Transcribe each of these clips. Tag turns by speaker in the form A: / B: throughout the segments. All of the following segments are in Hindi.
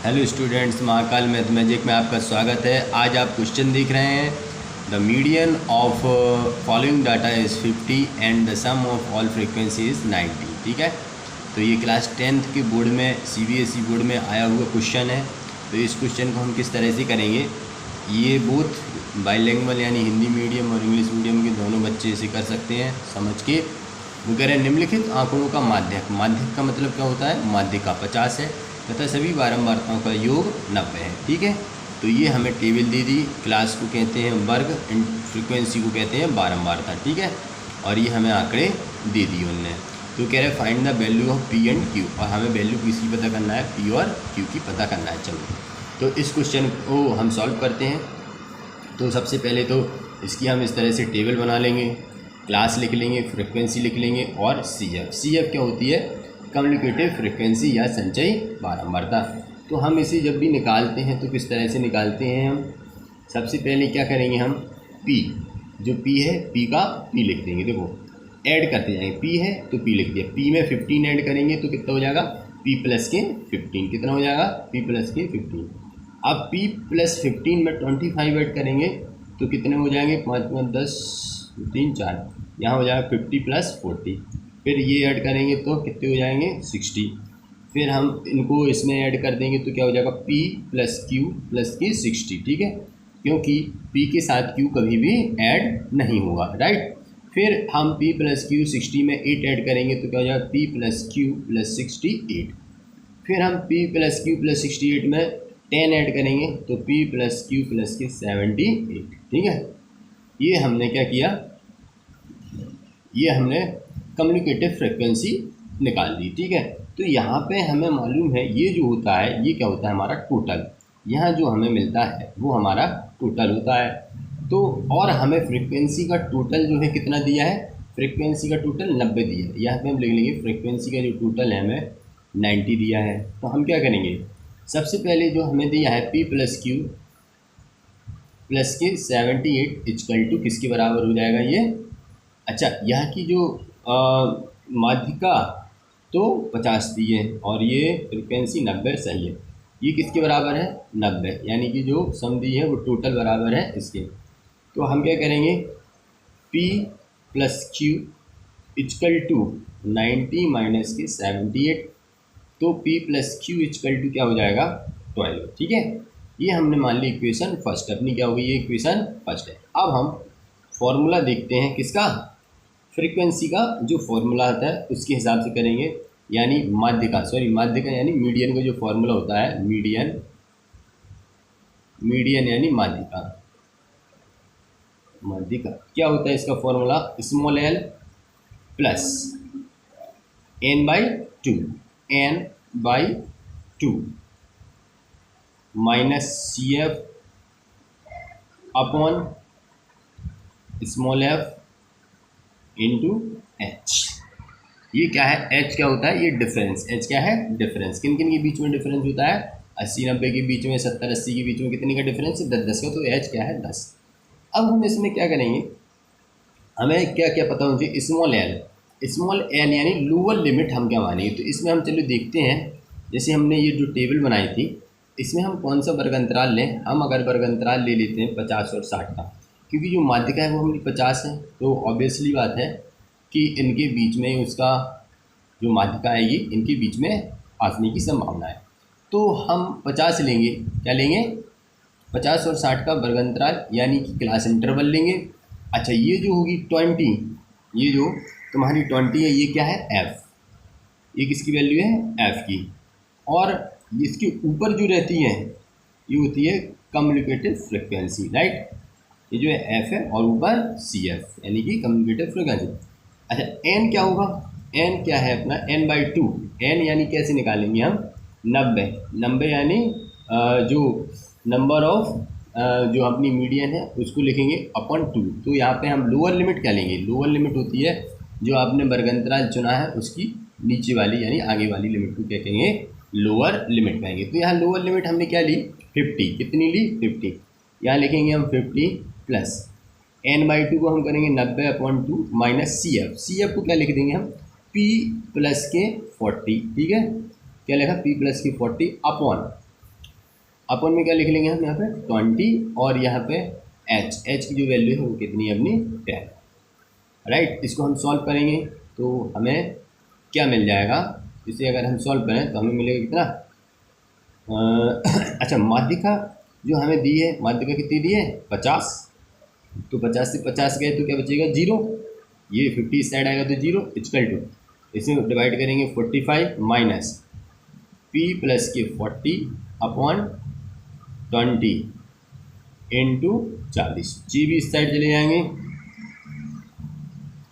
A: हेलो स्टूडेंट्स, महाकाल मैथमेटिक में आपका स्वागत है। आज आप क्वेश्चन देख रहे हैं। The median of following data is 50 and the sum of all frequency is 90। ठीक है, तो ये क्लास 10th के बोर्ड में CBSE बोर्ड में आया हुआ क्वेश्चन है। तो इस क्वेश्चन को हम किस तरह से करेंगे, ये बोथ बाइलिंगुअल यानी हिंदी मीडियम और इंग्लिश मीडियम के दोनों बच्चे इसे कर सकते हैं समझ के। वो कह रहे हैं निम्नलिखित आंकड़ों का माध्यक, माध्यक का मतलब क्या होता है, माध्यिका 50 है तथा सभी बारंबारताओं का योग 90 है। ठीक है, तो ये हमें टेबल दे दी। क्लास को कहते हैं वर्ग, फ्रीक्वेंसी को कहते हैं बारंबारता। ठीक है, और ये हमें आंकड़े दे दिए उनने। तो कह रहे हैं find the value of P and Q, और हमें वैल्यू किसकी पता करना है, P और Q की पता करना है। चलो तो इस क्वेश्चन को हम सॉल्व करते हैं। तो सबसे पहले तो इसकी हम इस तरह से टेबल बना लेंगे, क्लास लिख लेंगे, फ्रीक्वेंसी लिख लेंगे और CF क्या होती है, कम्युनिकेटिव फ्रीक्वेंसी या संचयी बारंबारता। तो हम इसे जब भी निकालते हैं तो किस तरह से निकालते हैं हम, सबसे पहले क्या करेंगे हम, P जो P है, P का P लिख देंगे। देखो ऐड करते जाएंगे, P है तो P लिख दिया। P में 15 ऐड करेंगे तो कितना हो जाएगा, P प्लस के 15। कितना हो जाएगा, P प्लस के 15। अब P प्लस 15 में 25 ऐड करेंगे तो कितने हो जाएंगे, 5 5 10 3 4, यहाँ हो जाएगा 50 प्लस 40। फिर ये ऐड करेंगे तो कितने हो जाएंगे, 60। फिर हम इनको इसमें ऐड कर देंगे तो क्या हो जाएगा, P प्लस Q प्लस के 60। ठीक है, क्योंकि P के साथ Q कभी भी ऐड नहीं होगा, राइट। फिर हम P प्लस Q 60 में 8 ऐड करेंगे तो क्या हो जाएगा, P प्लस Q प्लस 68। फिर हम P प्लस Q प्लस 68 में 10 ऐड करेंगे तो P प्लस Q प्लस के 78। ठीक है, ये हमने क्या किया, ये हमने कम्युनिकेटिव फ्रीक्वेंसी निकाल दी। ठीक है, तो यहाँ पे हमें मालूम है ये जो होता है, ये क्या होता है हमारा टोटल, यहाँ जो हमें मिलता है वो हमारा टोटल होता है। तो और हमें फ्रीक्वेंसी का टोटल जो है कितना दिया है, फ्रीक्वेंसी का टोटल 90 दिया है। यहाँ पे हम लिख लेंगे फ्रीक्वेंसी का जो टोटल है हमें 90 दिया है। तो हम क्या करेंगे, सबसे पहले जो हमें दिया है P प्लस Q प्लस के 78 इक्वल टू किसके बराबर हो जाएगा ये, अच्छा यहाँ की जो माध्यिका तो 50 दी है और ये फ्रिक्वेंसी 90 सही है। ये किसके बराबर है, 90, यानी कि जो सम दी है वो टोटल बराबर है इसके। तो हम क्या करेंगे, P plus Q equal to 90 minus के 78, तो P plus Q equal to क्या हो जाएगा, 12। ठीक है, ये हमने मान ली इक्वेशन फर्स्ट, अपनी क्या होगी, ये इक्वेशन फर्स्ट है। अब हम फॉर्मूला देखते हैं किसका, फ्रीक्वेंसी का जो फॉर्मूला आता है उसके हिसाब से करेंगे, यानी माध्यिका यानी मीडियन का जो फॉर्मूला होता है, मीडियन यानी माध्यिका क्या होता है इसका formula, small l plus n/2 minus CF upon small f into H। ये क्या है, H क्या होता है, ये डिफरेंस। H क्या है, डिफरेंस। किन किन के बीच में डिफरेंस होता है, 80-90 के बीच में, 70-80 के बीच में कितने का डिफरेंस है, 10-10 का। तो H क्या है, 10। अब हम इसमें क्या करेंगे, हमें क्या क्या पता होना चाहिए, स्मॉल l यानी लोअर लिमिट हम क्या मानेंगे। तो इसमें हम चलो देखते हैं, जैसे हमने ये जो टेबल बनाई थी इसमें हम कौन सा वर्ग अंतराल लें। हम अगर वर्ग अंतराल ले लेते हैं 50 और 60 का, क्योंकि जो माध्यिका है वो हमारी 50 है, तो ऑब्वियसली बात है कि इनके बीच में उसका जो माध्यिका आएगी इनके बीच में आने की संभावना है। तो हम 50 लेंगे, क्या लेंगे, 50 और 60 का वर्ग अंतराल यानी कि क्लास इंटरवल लेंगे। अच्छा ये जो होगी 20, ये जो तुम्हारी 20 है ये क्या है, F, ये किसकी वैल्यू है, F की। और इसके ऊपर जो रहती है ये होती है कम्युनिकेटिव फ्रीक्वेंसी, राइट। ये जो है F है और ऊपर CF यानी कि कम्युनिकेटिव फ्रीक्वेंसी। अच्छा n क्या होगा, n क्या है अपना, n/2। n यानी कैसे निकालेंगे हम, 90 यानी जो नंबर ऑफ जो अपनी मीडियन है उसको लिखेंगे अपॉन 2। तो यहाँ पे हम लोअर लिमिट क्या लेंगे, लोअर लिमिट होती है जो आपने वर्ग अंतराल चुना है उसकी नीचे वाली यानी आगे वाली लिमिट को क्या कहेंगे, लोअर लिमिट कहेंगे। तो यहाँ लोअर लिमिट हमने क्या ली, 50। कितनी ली, 50। यहाँ लिखेंगे हम 50 प्लस n/2 को हम करेंगे 90/2 माइनस CF को क्या लिख देंगे हम, P प्लस के 40। ठीक है, क्या लिखा, P प्लस के 40 अपॉन अपन में क्या लिख लेंगे हम यहाँ पे 20 और यहाँ पे h की जो वैल्यू है वो कितनी है अपनी 10, राइट। इसको हम सॉल्व करेंगे तो हमें क्या मिल जाएगा, इसे अगर हम सॉल्व करें तो हमें मिलेगा कितना अच्छा माध्यिका जो हमें दी है, माध्यिका कितनी दी है 50, तो 50 से 50 गए तो क्या बचेगा 0, ये 50 इस साइड आएगा तो 0 इक्वल टू, इसमें डिवाइड करेंगे 45 माइनस p प्लस के 40 अपॉन 20 इंटू 40, जी भी इस साइड चले जाएंगे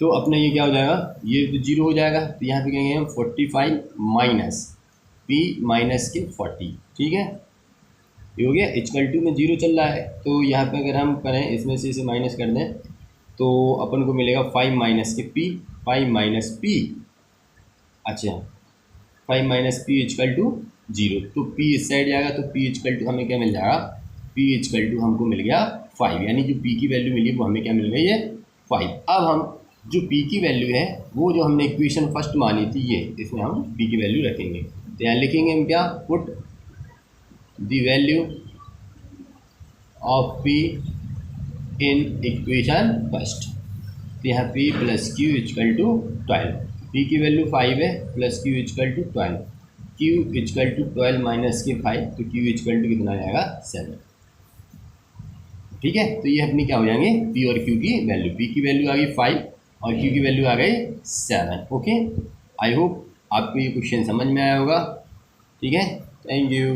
A: तो अपना ये क्या हो जाएगा, ये तो 0 हो जाएगा, तो यहाँ पे कहेंगे हम 45 माइनस p माइनस के 40, ठीक है, ये हो गया। इक्वल टू में 0 चल रहा है तो यहाँ पे अगर हम करें इसमें से इसे माइनस कर दें तो अपन को मिलेगा 5 माइनस के p, 5 माइनस p, अच्छा 5 माइनस p इक्वल टू 0, तो p इस साइड जाएगा तो p इक्वल टू हमें क्या मिल जाएगा, p इक्वल टू हमको मिल गया 5, यानी जो p की वैल्यू मिली वो हमें क्या मिल गई है 5। अब हम जो p की वैल्यू है वो जो हमने इक्वेशन फर्स्ट मानी थी ये, इसमें हम p की वैल्यू रखेंगे, तो यहाँ लिखेंगे हम क्या, put the value of p in equation first, तो यहाँ p plus q equal to 12, p की वैल्यू 5 है plus q equal to 12, q equal to 12 minus के 5, तो q इक्वल टू कितना आ जाएगा 7, ठीक है। तो ये अपनी क्या हो जाएंगे p और q की वैल्यू, p की वैल्यू आ गई 5 और q की वैल्यू आ गई 7, ओके। आई होप आपको ये क्वेश्चन समझ में आया होगा, ठीक है, थैंक यू।